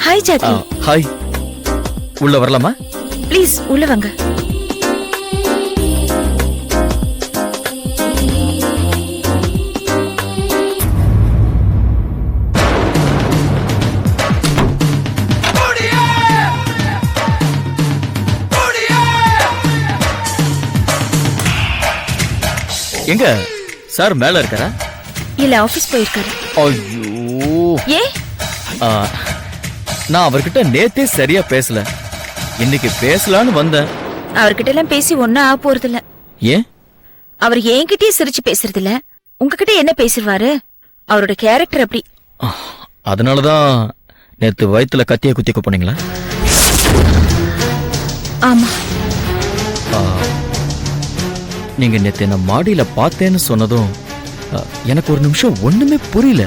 Hi Jackie. Hi. உள்ள வரலாமா? Please உள்ள வாங்க. எங்க சார் மேல இருக்காரா? இல்ல, ஆபீஸ் போயிருக்காரு. ஐயோ, ஏ நான் அவர்கிட்ட நேத்தே சரியா பேசல. இன்னைக்கு பேசலான்னு வந்தேன். அவர்கிட்ட எல்லாம் பேசி ஒன்னும் ஆக போறது இல்ல. ஏன்? அவர் என்கிட்டயே சிரிச்சு பேசுறது இல்ல. உங்ககிட்ட என்ன பேசுவாரு? அவரோட கேரக்டர் அப்படி. அதனாலதான் நேத்து வயித்துல கத்திய குத்திக்க போனீங்களா? ஆமா. நீங்க நேத்து என்ன மாடியில பார்த்தேன்னு சொன்னதும் எனக்கு ஒரு நிமிஷம் ஒண்ணுமே புரியல.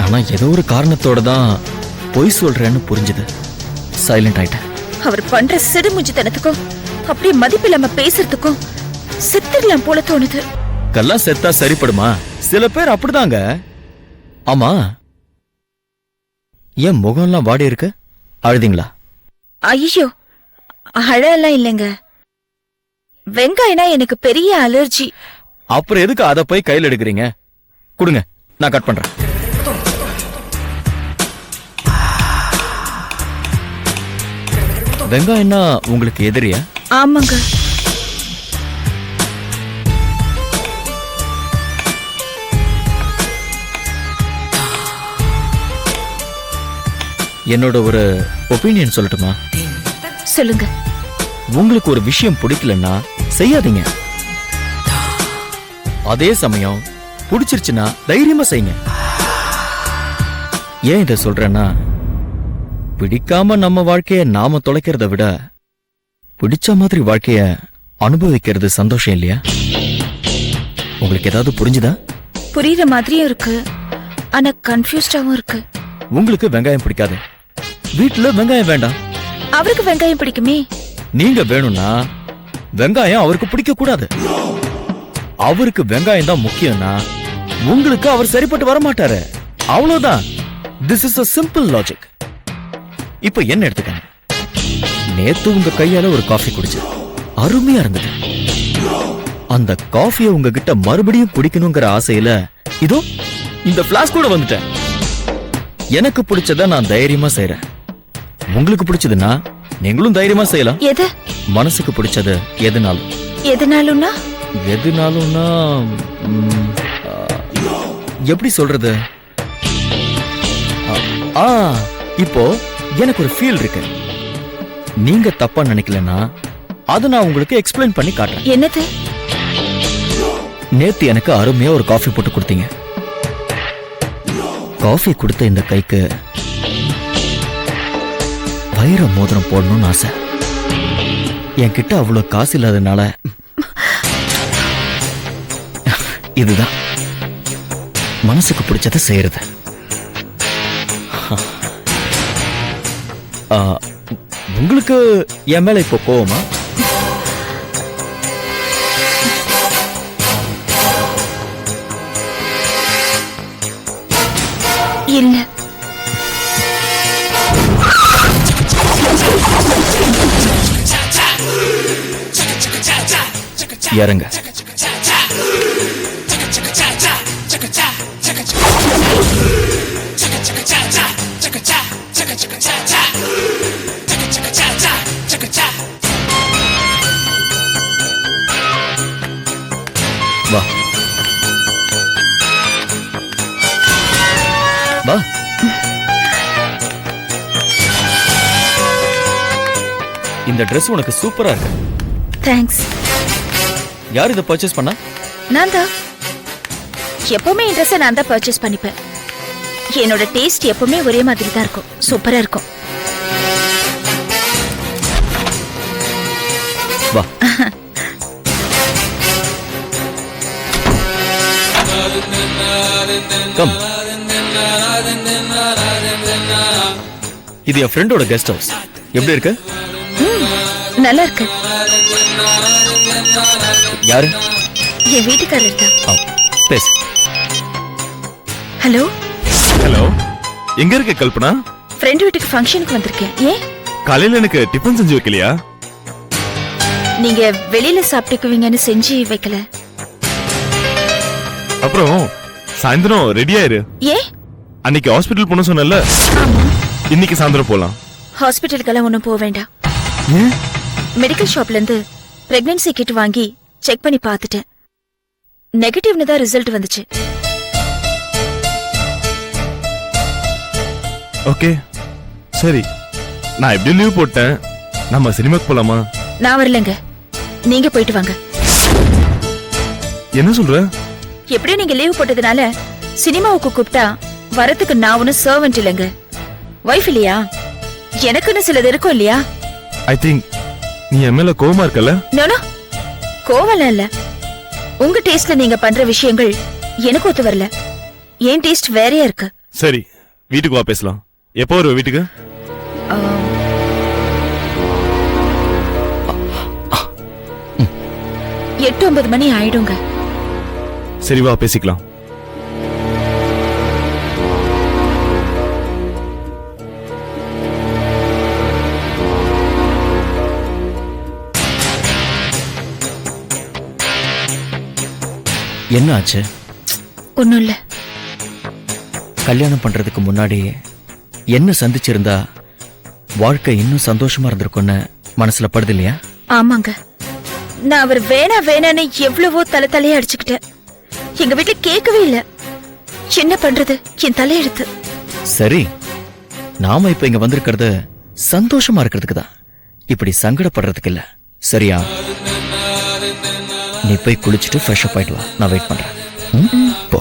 ஆனா ஏதோ ஒரு காரணத்தோட தான் பொய் சொல்றேன்னு புரிஞ்சுது. சைலண்ட் ஆயிட்டேன். அவர் பண்ற சிடுமுஞ்சித்தனத்துக்கும் அப்படியே மதிப்பில்லாம பேசுறதுக்கும் செத்துடலாம் போல தோணுது. கல்லாம் செத்தா சரிப்படுமா? சில பேர் அப்படிதாங்க. ஆமா, ஏன் முகம்லாம் வாடி இருக்கு? அழுதிங்களா? ஐயோ, அழலாம் இல்லைங்க. வெங்காயம்னா எனக்கு பெரிய அலர்ஜி. அப்புறம் எதுக்கு அதை போய் கையில் எடுக்கிறீங்க? கொடுங்க, நான் கட் பண்றேன். வெங்காயம்னா உங்களுக்கு எதிரியா? ஆமாங்க. என்னோட ஒரு ஒப்பீனியன் சொல்லட்டுமா? சொல்லுங்க. உங்களுக்கு ஒரு விஷயம் பிடிக்கலன்னா செய்யாதீங்க. அதே சமயம் பிடிச்சிருச்சுன்னா தைரியமா செய்யுங்க. ஏன் இத சொல்றேன்னா, பிடிக்காம நம்ம வாழ்க்கைய நாம தொலைக்கிறத விட பிடிச்ச மாதிரி வாழ்க்கைய அனுபவிக்கிறது சந்தோஷம் இல்லையா? உங்களுக்கு ஏதாவது புரிஞ்சுதா? புரியுற மாதிரியும் இருக்கு, ஆனா கன்ஃபியூஸ்டாவும் இருக்கு. உங்களுக்கு வெங்காயம் பிடிக்காது, வீட்டுல வெங்காயம் வேண்டாம். அவருக்கு வெங்காயம் பிடிக்குமே. நீங்க வேணும்னா வெங்காயம் அவருக்கு பிடிக்க கூடாது. அவருக்கு வெங்காயம் தான் முக்கியம்னா உங்களுக்கு அவர் சரிப்பட்டு வர மாட்டாரு. அவ்வளவுதான். This is a simple logic. இப்ப என்ன எடுத்துக்கங்க. நேத்து உங்க கையால ஒரு காஃபி குடிச்சேன், அருமையா இருந்தது. அந்த காஃபியை உங்ககிட்ட மறுபடியும் குடிக்கணுங்கிற ஆசையில இதோ இந்த பிளாஸ்க் கூட வந்துட்டேன். எனக்கு பிடிச்சத நான் தைரியமா செய்யறேன். உங்களுக்கு பிடிச்சதுன்னா நீங்களும் தைரியமா செய்யலாம். எது? மனசுக்கு பிடிச்சது எதுனாலும். எதுனாலும்னா? எதுனாலும்னா எப்படி சொல்றது? இப்போ எனக்கு ஒரு ஃபீல் இருக்கு. நீங்க தப்பா நினைக்கலன்னா அதை நான் உங்களுக்கு எக்ஸ்பிளைன் பண்ணி காட்டுறேன். என்னது? நேத்து எனக்கு அருமையா ஒரு காஃபி போட்டு கொடுத்தீங்க. காஃபி கொடுத்த இந்த கைக்கு வைர மோதிரம் போடணும்னு ஆசை. என்கிட்ட அவ்வளவு காசு இல்லாதனால இதுதான் மனசுக்கு பிடிச்சதை செய்யறது. உங்களுக்கு என் மேல இப்போ கோவமா? இல்ல. இறங்க. வா வா. இந்த Dress உனக்கு சூப்பரா இருக்கு. தேங்க்ஸ். யார் இதை பர்ச்சேஸ் பண்ணா? நான் தான். எப்பவுமே இந்த ட்ரெஸ்ஸை நான் தான் பர்ச்சேஸ் பண்ணிப்பேன். என்னோட டேஸ்ட் எப்பவுமே ஒரே மாதிரி தான் இருக்கும். சூப்பரா இருக்கும். வா. கம். இது என் ஃப்ரெண்டோட கெஸ்ட் ஹவுஸ். எப்படி இருக்கு? நல்லா இருக்கு. யாரு? என் வீட்டுக்காரர் தான். பேசு. ஹலோ. ஹலோ, எங்க இருக்க கல்பனா? ஃப்ரெண்ட் வீட்டுக்கு ஃபங்க்ஷனுக்கு வந்திருக்கேன். ஏன்? காலையில எனக்கு டிஃபன் செஞ்சு வைக்கலையா? நீங்க வெளியில சாப்பிட்டுக்குவீங்கன்னு செஞ்சு வைக்கல. அப்புறம் சாயந்தரம் ரெடி ஆயிரு. ஏன்? அன்னைக்கு ஹாஸ்பிடல் போன சொன்னல, ஆமா. இன்னைக்கு சாயந்தரம் போலாம். ஹாஸ்பிட்டலுக்கெல்லாம் ஒன்றும் போக வேண்டாம். ஏன்? மெடிக்கல் ஷாப்ல இருந்து பிரெக்னன்சி கிட் வாங்கி செக் பண்ணி பார்த்துட்டேன். நெகட்டிவ்னு தான் ரிசல்ட் வந்துச்சு. ஓகே, சரி. நான் எப்படி லீவ் போட்டேன். நம்ம சினிமாக்கு போலாமா? நான் வரலங்க, நீங்க போயிட்டு வாங்க. என்ன சொல்ற? எப்படியும் நீங்க லீவ் போட்டதுனால சினிமாவுக்கு கூப்பிட்டா வரத்துக்கு நான் ஒன்னும் சர்வெண்ட் இல்லைங்க, வைஃப் இல்லையா? எனக்குன்னு சிலது இருக்கும் இல்லையா? ஐ திங்க் நீ என் மேல கோவமா இருக்கல? நோ, கோவலாம் இல்ல. உங்க டேஸ்ட்ல நீங்க பண்ற விஷயங்கள் எனக்கு ஒத்து வரல. என் டேஸ்ட் வேறையா இருக்கு. சரி, வீட்டுக்கு வா பேசலாம். எப்போ வருவ வீட்டுக்கு? 8-9 மணி ஆயிடுங்க. சரி, வா பேசிக்கலாம். என்ன ஆச்சு? ஒண்ணும் இல்ல. கல்யாணம் பண்றதுக்கு முன்னாடி என்ன சந்திச்சிருந்தா வாழ்க்கை இன்னும் சந்தோஷமா இருந்திருக்கும்னு மனசுல படுது இல்லையா? ஆமாங்க, நான் அவர் வேணா வேணான்னு எவ்வளவோ தலையா அடிச்சுக்கிட்டேன். எங்க வீட்டுல கேட்கவே இல்ல. என்ன பண்றது, என் தலையெழுத்து. சரி, நாம இப்ப இங்க வந்திருக்கிறது சந்தோஷமா இருக்கிறதுக்கு தான், இப்படி சங்கடப்படுறதுக்கு இல்ல. சரியா? நீ போய் குளிச்சுட்டு ஃப்ரெஷ் அப் ஆயிட்டு வா, நான் வெயிட் பண்றேன். போ.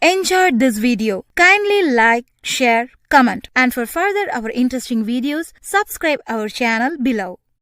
enjoyed this video. Kindly like, share, comment, and for further our interesting videos, subscribe our channel below.